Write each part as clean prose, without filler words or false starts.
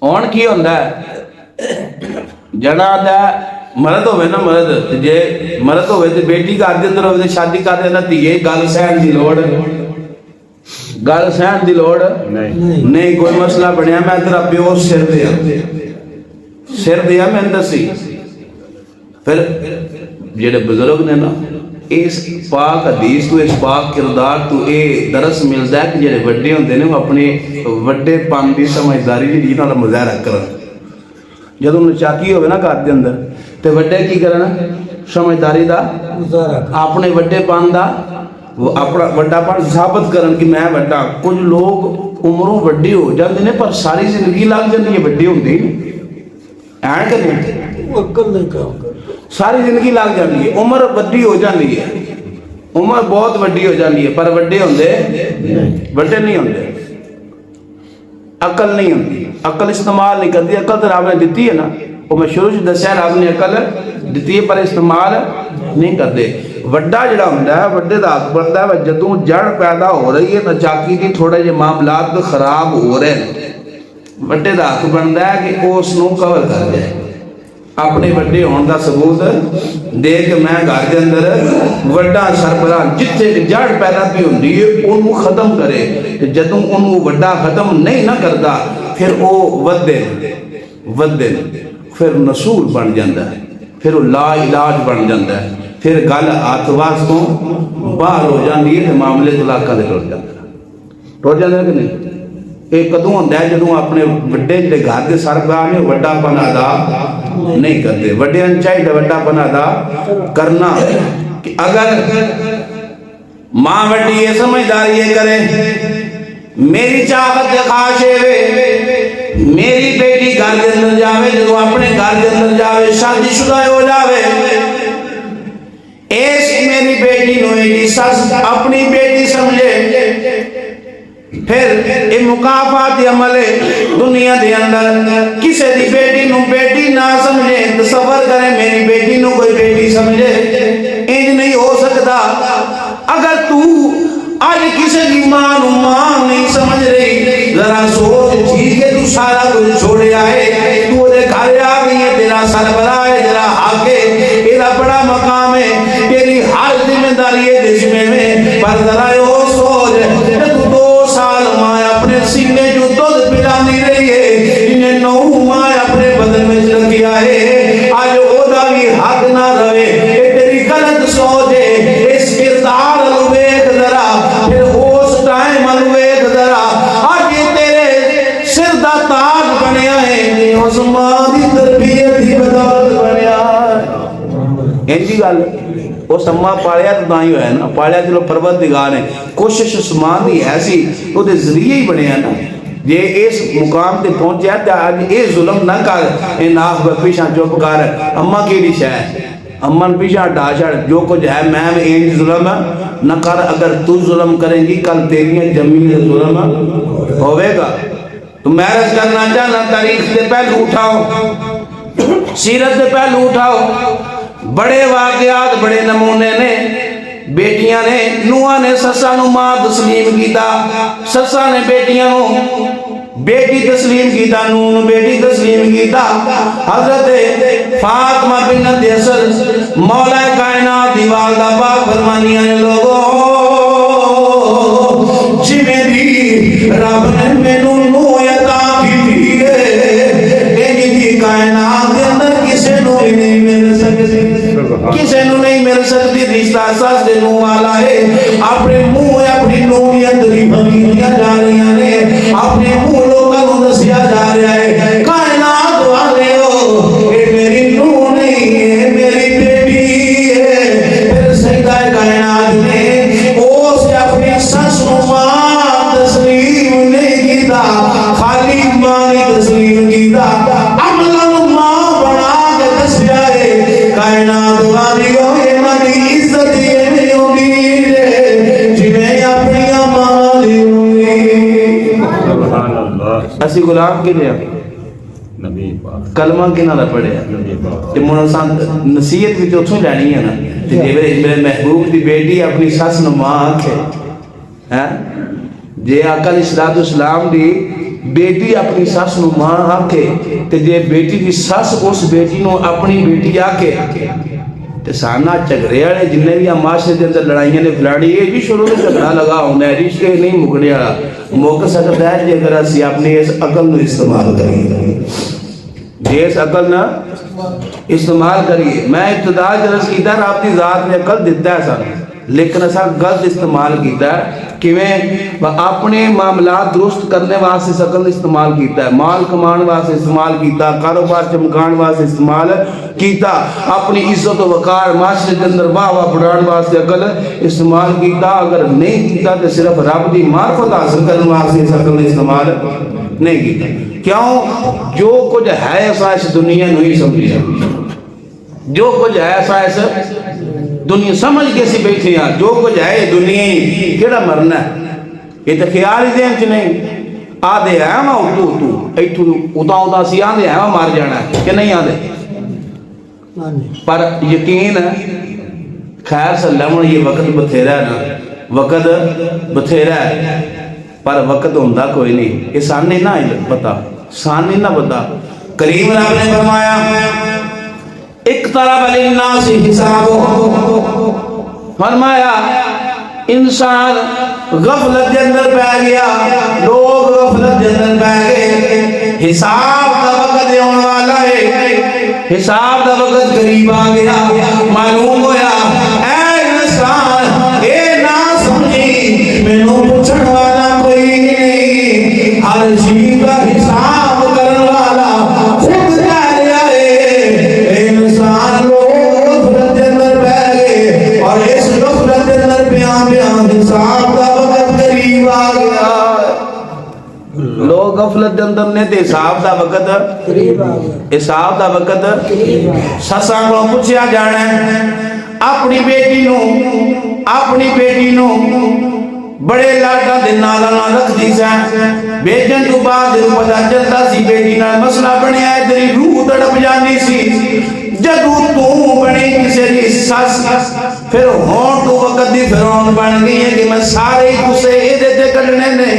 हुण की हुंदा जना दा मर्द होवे ना मर्द जे मर्द होवे ते बेटी घर दे अंदर होवे शादी कर देना धीए गल सहन दी लोड़ गल सहन दी लोड़ नहीं कोई मसला बनया मैं तेरा प्यो सिर दिया मैं दसी फिर जेडे बुजुर्ग ने ना इस पाक हदीस तो इस पाक किरदार तो ये दरस मिलता है कि जेडे वड्डे होंदे ने वो अपने वड्डेपन की समझदारी जी नाल मुजाहरा करन जदों नचाकी होवे ना घर दे अंदर ते वड्डे की करन समझदारी दा अपने वड्डेपन दा अपना वड्डापन साबित करन कि मैं वड्डा। कुछ लोग उम्रों वड्डे हो जाते हैं पर सारी जिंदगी लग जाती है वड्डे होंदे ऐ करें सारी जिंदगी लग जाती है उम्र वड्डी हो जाती है उम्र बहुत वड्डी हो जाती है पर वड्डे होंदे वड्डे नहीं होंदे। अकल नहीं होंदी अकल इस्तेमाल नहीं करती अकल तो रब ने दी है ना वो मैं शुरू से दस्या रब ने अकल दी है पर इस्तेमाल नहीं करते। वड्डा जिहड़ा हुंदा है वड्डे दा हक बनदा है जदों जड़ पैदा हो रही है नचाकी की थोड़े जे मामलात खराब हो रहे हैं वड्डे दा हक बनदा है कि उस नूं कवर कर जाए अपने वड्डे होने का सबूत दे के मैं घर के अंदर वड्डा सरबराह जिथे जड़ पैदा भी होंदी है उन्होंने खत्म करे जदों उन्होंने वड्डा खत्म नहीं ना करता फिर वो वधदे फिर नसूल बन जाता है फिर वो ला इलाज बन जाता है फिर गल हथ तो बाहर हो जाती है मामले तलाका दे टुट जाते कि नहीं। ये कदों होंदा है जदों अपने वड्डे जिहड़े घर के सरबराह ने वड्डापन अदा नहीं करते वड्डियां चाहिए वड्डापन अदा करना कि अगर मां वड्डी ये समझदारी ये करे मेरी चाहत के खाशे वे मेरी बेटी घर के अंदर जावे जो अपने घर के अंदर जावे शादीशुदा हो जावे इस मेरी बेटी नु सस अपनी बेटी समझे फिर ये मुकाफात अमल है दुनिया के अंदर किसी की बेटी नु बेटी ना समझे तसव्वुर करे मेरी बेटी नु कोई बेटी समझे इंज नहीं हो सकता। अगर तू आज किसी की मां नु मां नहीं समझ रही जरा सोच ठीक है तू सारा कुछ छोड़ आए तू ओदे घर आ गई है तेरा सरबराह है तेरा आगे तेरा बड़ा मकाम है तेरी हर जिम्मेदारी है जिसमें में पर जरा ओ सोच तू 2 साल मां अपने सीने जो दूध पिलाती रही है इन्हें 9 मां अपने बदन में रखिया है आज ओदा भी हक ना रहे तेरी गलत सोच है इस किरदार वेख जरा फिर उस टाइम वेख जरा आज तेरे सिर दा ताज बनया है उस मां दी तरबियत दी बदौलत बनया है इंजी गल उस अम्मा पालिया तो तां ही होया ना पालिया चलो परवरदिगार ने कोशिश उस्मान दी ऐसी ओदे जरिए ही बनया ना जे इस मुकाम ते पहुंचा ते आज ये जुल्म ना कर ए नाफ पीछा चुप कर अम्मा केड़ी शय अम्मा पीछा हटा छड़ जो कुछ है मैं इंज जुल्म न कर अगर तू जुल्म करेंगी कल तेरियां जमीन जुल्म होवेगा। तो मैरिज करना चाहना तारीख से पहलू उठाओ सीरत से पहलू उठाओ बड़े वाकयात बड़े नमूने ने बेटियां ने नूहां ने ससा नू मां तस्लीम कीता ससा ने बेटियां नू बेटी तस्लीम कीता नूह नू बेटी तस्लीम कीता। हजरत फातिमा बिन्त असद मौला कायनात दी वालदा पाक फरमानियां ने लोगो जिवें दी रब ने मैनू नूह अता कीती है इंज कायनात दे अंदर किसे नू नहीं मिल सकदी किसे नू नहीं मिल सकती। रिश्ता सस दे नूह वाला है अपने मुंह अपनी नूहियत दी फकीरियां जा रही ने अपने मुंह लोगों को दसिया जा रहा है कायनात वाले हो ये मेरी नूह नहीं है मेरी बेटी है। फिर सैयदा कायनात ने उस अपनी सस नू मां तस्लीम नहीं कीता खाली मां ने तस्लीम कीता अमलन मां बना के दसिया है कायनात वाली हो ये मेरी इज्जत ये नहीं होगी जिवें अपनी मां दी होगी। सुभान अल्लाह असि गुलाम के लिए नबी पाक कलमा के ना पढ़िया ते मुन सान नसीहत भी उथों लैनी है ना ते जे मेरे महबूब दी बेटी अपनी सस नू मां आखे हैं जे आका अलैहिस्सलाम दी बेटी अपनी सस नूं मां आखे ते जे बेटी की सस उस बेटी नूं अपनी बेटी आखे ते साना झगड़े वाले जिन्ने भी माशरे के अंदर लड़ाइयां ने फलानी ये भी शुरू में झगड़ा लगा होंदा है, रिश्ते नहीं मुकने वाला मुक सकता है जेकर असीं अपनी इस अकल नूं इस्तेमाल करिए। जे इस अकल ना इस्तेमाल करिए। मैं इब्तिदा अर्ज किया रब की जात ने अकल दिता है सानूं, लेकिन असा गलत इस्तेमाल किया किवें अपने मामलात दुरुस्त करने वास्ते इस अकल इस्तेमाल किया, माल कमाने वास्ते इस्तेमाल किया, कारोबार चमकाने वास्ते इस्तेमाल किया, अपनी इज्जत वकार माशरे के अंदर वाह वाह बढ़ाने वास्ते अकल इस्तेमाल किया। अगर नहीं किया तो सिर्फ रब की मार्फत हासिल करने वास्ते इस अकल इस्तेमाल नहीं किया। क्यों? जो कुछ है ऐसा इस दुनिया नहीं समझिया, जो कुछ है ऐसा इस दुनिया समझ के सी बैठे हैं, जो कुछ है दुनिया ही केड़ा मरना है, ये तो ख्याल ही देन च नहीं। आदे है मैं उतू उतू इतू उदा उदा सी आदे है मार जाना कि नहीं आदे, पर यकीन खैर सल्लम ये वक्त बथेरा है ना, वक्त बथेरा है पर वक्त होंदा कोई नहीं। ये सामने ना पता, सामने ना पता। करीम रब ने फरमाया एक तरह लिन्नास हिसाबुहुम, फरमाया इंसान गफलत के अंदर पै गया, लोग गफलत के अंदर पै गए, हिसाब का वक्त आने वाला है, हिसाब का वक्त करीब आ गया। मालूम होया ऐ इंसान ये ना समझी मैनू पूछण वाला कोई नहीं, हर चीज का हिसाब करने वाला खुद कह रहा है। इंसान लोग गफलत के अंदर पै गए और इस गफलत के अंदर बयान हिसाब का वक्त करीब आ गया। लोग गफलत के अंदर ने ते हिसाब का वक्त करीब आ गया, हिसाब का वक्त ससा को पूछया जाना अपनी बेटी नू बड़े लाडा दे नाल रखदी सी, बेचन तो बाद पता चलता सी बेटी नाल मसला बनया, तेरी रूह तड़प जाती सी। जदू तू बनी किसी की सस फिर हों तू वक्त दी फिरौन बन गई है कि मैं सारे गुस्से इहदे ते कढने ने,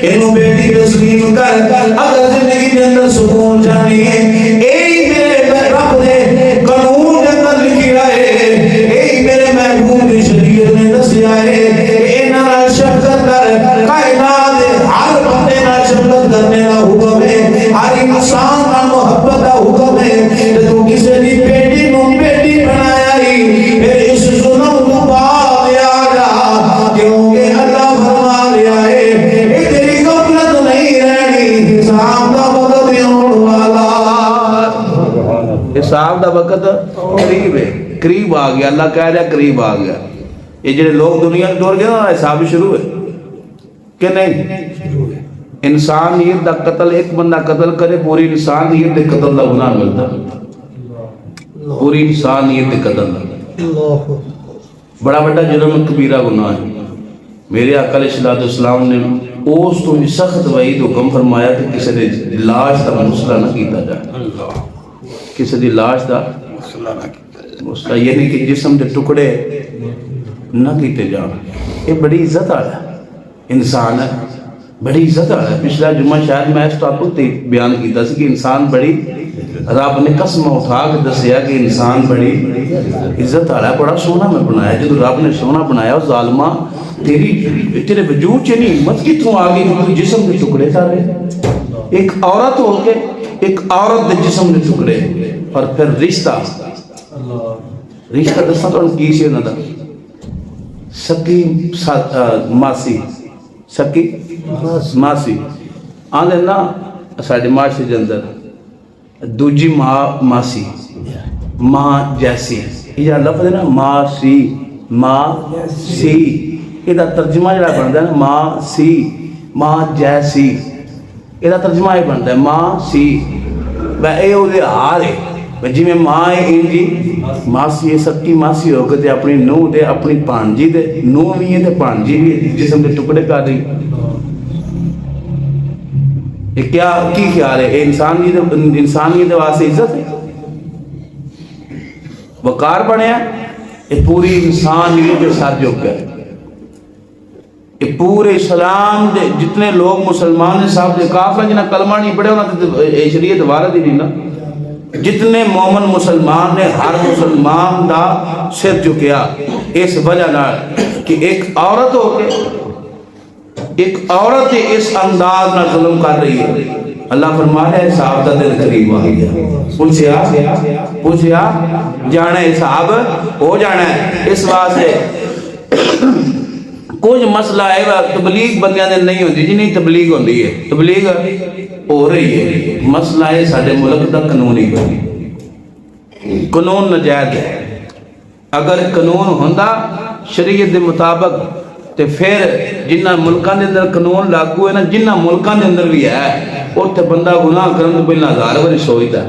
इनू बेटी तस्लीम कर। अगर जिंदगी के अंदर सुकून चाहनी है यही मेरे रब ने कानून के अंदर लिखा है, यही मेरे महबूब की शरीयत ने दसिया है। इन्हां नाल शफकत कर, कायनात दे हर बंदे नाल शफकत करने का हुक्म है, हर इंसान नाल मोहब्बत का हुक्म है। ते तू किसी दी बेटी नू बेटी बनाया ही फिर इस जुल्म तो बाद आ जा, क्योंकि अल्लाह फरमा रहा है ये तेरी गफलत नहीं रहनी, हिसाब का वक्त आने वाला, हिसाब का वक्त करीब है, करीब आ गया। अल्लाह कह रहा करीब आ गया। ये जो लोग दुनिया में टुर गए ना हिसाब शुरू है कि नहीं। इंसानियत का कत्ल एक बंदा कत्ल करे पूरी इंसानियत के कत्ल का गुनाह मिलता, पूरी इंसानियत के कत्ल बड़ा बड़ा जुर्म कबीरा गुनाह है। मेरे आका अलैहिस्सलाम ने उस तो भी सख्त वईद हुक्म फरमाया कि किसी की लाश का मुसला ना किया जाए, किसी की लाश का मुसला यानी कि जिस्म के टुकड़े ना किए जान। ये बड़ी इज्जत वाला इंसान है, बड़ी इज्जत वाला है। पिछला जुम्मा शायद मैं इस टॉपिक पे बयान किया कि इंसान बड़ी, रब ने कसम उठा के दसिया कि इंसान बड़ी इज्जत वाला है, बड़ा सोहना मैं बनाया। जो रब ने सोहना बनाया जालमा तेरे वजूद च नहीं हिम्मत कितों आ गई कि जिस्म के टुकड़े कर रहे, एक औरत हो के एक औरत के जिस्म के टुकड़े। और फिर रिश्ता दसा तो की सी उन्होंने सकी मासी, सकी मासी आंदे ना साडे माशरे के अंदर दूजी माँ मासी, माँ जैसी, ये लफ्ज है ना मासी, माँ सी, ਇਹਦਾ तर्जमा ਜਿਹੜਾ ਬਣਦਾ ਨਾ माँ सी, माँ जैसी, ਇਹਦਾ तर्जमा ਇਹ ਬਣਦਾ माँ सी। वह ਇਹ ਉਹਦੇ ਹਾਲ ਹੈ जिमें माँ है इंजी मासी है, सकी मासी हो गए अपनी नूह दे, अपनी भांजी दे, नूह भी है ते भांजी भी है, जिस्म के टुकड़े कर रही। ये क्या की ख्याल है? इंसानियत वास्ते इज्जत है, वकार बनया, ये पूरी इंसानियत के साथ जो है ये पूरे इस्लाम दे जितने लोग मुसलमान ने साहब दे काफिर जिन्हें कलमा नहीं पढ़े उन्होंने शरीयत वारद ही नहीं ना। जितने मोमन मुसलमान ने हर मुसलमान का सिर झुकिया इस वजह नाल कि एक औरत होके एक औरत इस अंदाज ना जुल्म कर रही है। अल्लाह फरमा रहा है हिसाब का दिन करीब आ गया। पूछया जाना हिसाब हो जाना है। इस वास्ते कुछ मसला है तबलीग बंदियां ने नहीं होती जिन्हें तबलीग होती है तबलीग हो रही है। मसला है साडे मुल्क का कानून ही कानून नजायज है। अगर कानून होंदा शरीयत के मुताबिक तो फिर जिन्ना मुल्कां दे अंदर कानून लागू है ना जिन्ना मुल्कां दे अंदर भी है उत्थे बंदा गुनाह करन तो पहला 1000 बारी सोचदा।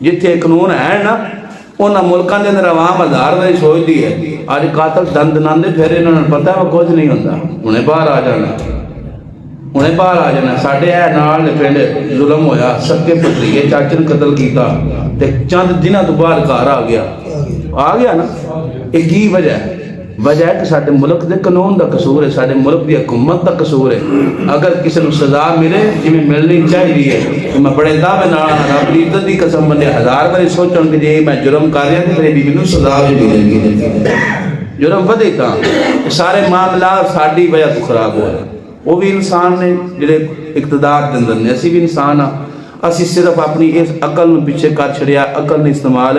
जिथे कानून है ना उन्होंने मुल्कों के अंदर आवाम 1000 बारी सोचती है। अज कातल दंद नांदे फिर इन्होंने पता है कुछ नहीं होता उन्हें बाहर आ जाना साढ़े है नाल पिंड जुल्म होया सक्के भतीजे चाचे ने कतल किया ते चंद दिनों तो बाद घर आ गया ना। ये की वजह है कि साडे मुल्क के कानून का कसूर है साडे मुल्क की हुकूमत का कसूर है। अगर किसी को सजा मिले जिवें मिलनी चाहिए तो मैं बड़े दावे नाल रब दी इज्जत की कसम बंदे 1000 बारी सोचण कि जे मैं जुर्म कर रहा तो मेरी मैनूं सजा भी मिलेगी। जुर्म वधे तां सारे मामला साडी वजह तो खराब होए। वो भी इंसान ने जिहड़े इकतदार दे अंदर ने असीं भी इंसान हाँ। असीं सिर्फ अपनी इस अकल नूं पिछे कर छड़िया अकल ने इस्तेमाल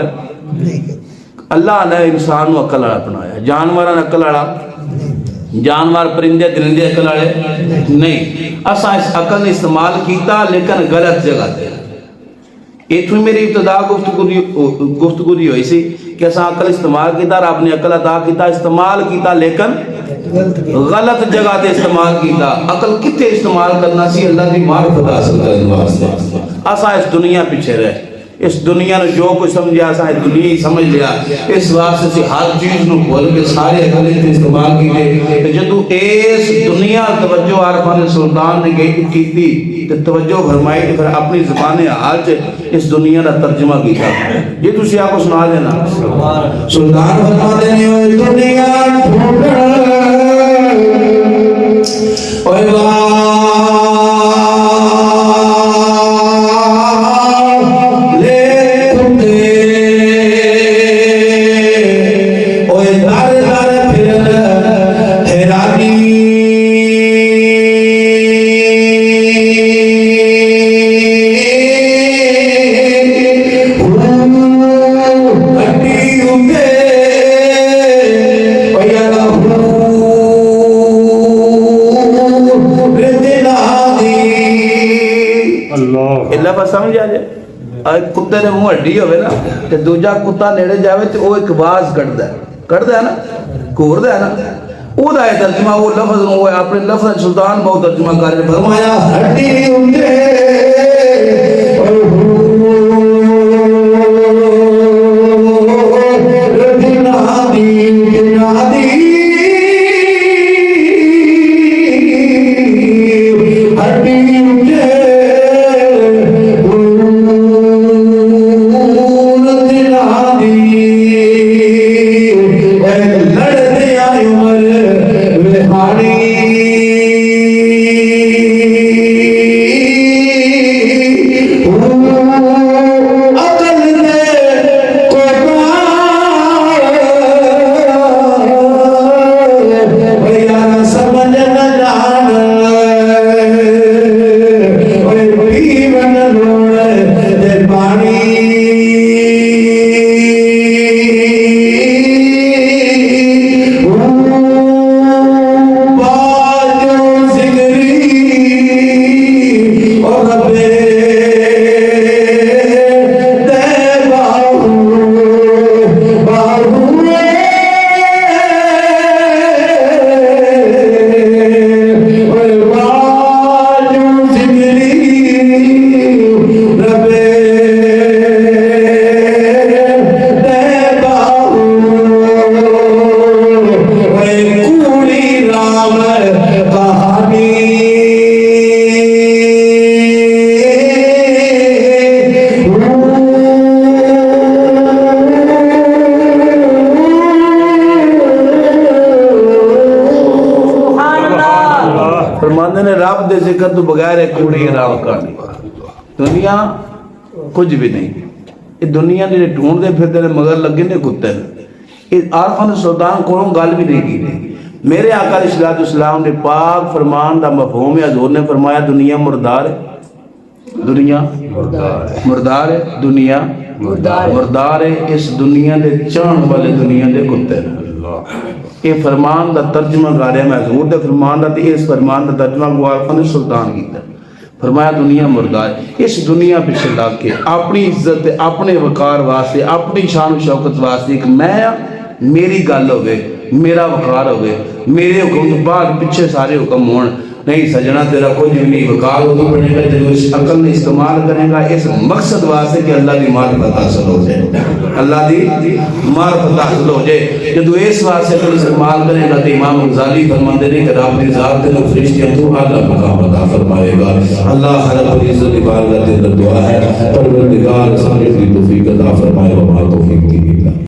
अल्लाह ने इंसान को अकल वाला बनाया। जानवर अकल वाला जानवर परिंदे दरिंदे अकल वाले नहीं। असा इस अकल ने इस्तेमाल किया लेकिन गलत जगह पे। इतों मेरी इब्तदा गुफ्तगू हुई सी कि असा अकल इस्तेमाल किया रब ने अकल अता किया इस्तेमाल किया लेकिन गलत जगह से इस्तेमाल किया। अकल कितने इस्तेमाल करना सी अल्लाह की मारिफत हासिल करने वास्ते। असा इस दुनिया पीछे रहे इस दुनिया ने जो कुछ समझा असा दुनिया ही समझ लिया। इस वास्ते से हर चीज़ को भूल के सारे अकल इस्तेमाल किए। जो इस दुनिया तवज्जो आरफान सुल्तान ने की तवज्जो फरमाई तो फिर अपनी ज़बान हाल च इस दुनिया का तर्जमा किया। ये तुम आपको सुना देना सुल्तान फरमाते हैं दुनिया समझ आ जाए। कुत्ते के मुँह हड्डी हो ना तो दूजा कुत्ता नेड़े जाए तो वह एक आवाज कढ़दा है ना घूरदा है ना ओदा है तर्जमा वो लफ्ज वो अपने लफ्ज सुल्तान बहुत तर्जमा कर फरमाया हड्डी ज़ाहिर कूड़ी राव कहानी दुनिया कुछ भी नहीं ये दुनिया ने ढूंढते फिरते मगर लगे ने कुत्ते ये आरफन सुल्तान को गल भी नहीं की मेरे आका अलैहिस्सलाम ने पाक फरमान का मफहूम है हजूर ने फरमाया दुनिया मुर्दार है दुनिया मुर्दार है दुनिया मुर्दार है इस दुनिया के चाहने वाले दुनिया के कुत्ते ये फरमान का तर्जमा कर रहा मैं हजूर के फरमान का इस फरमान का तर्जमा आरफन सुल्तान किया फरमाया दुनिया मुर्दार इस दुनिया पिछे लग के अपनी इज्जत अपने वकार वास्ते अपनी शान शौकत वास्ते एक मैं मेरी गल होवे मेरा वकार होवे मेरे हुक्म तो बाद पिछे सारे हुक्म हो नहीं सजना तेरा कोई नहीं वकार उदू बनेगा जब इस अकल ने इस्तेमाल करेगा इस मकसद वास्ते कि अल्लाह की मार्फत हासिल हो जाए अल्लाह की मार्फत हासिल हो जाए जब इस वास्ते अकल इस्तेमाल करेगा तो इमाम गजाली फरमाते हैं कि रब की जात के फरिश्ते तो आला मकाम अता फरमाएगा अल्लाह रब्बुल इज्जत की बारगाह में दुआ है परवरदिगार सारे की तौफीक अता फरमाए व मा तौफीक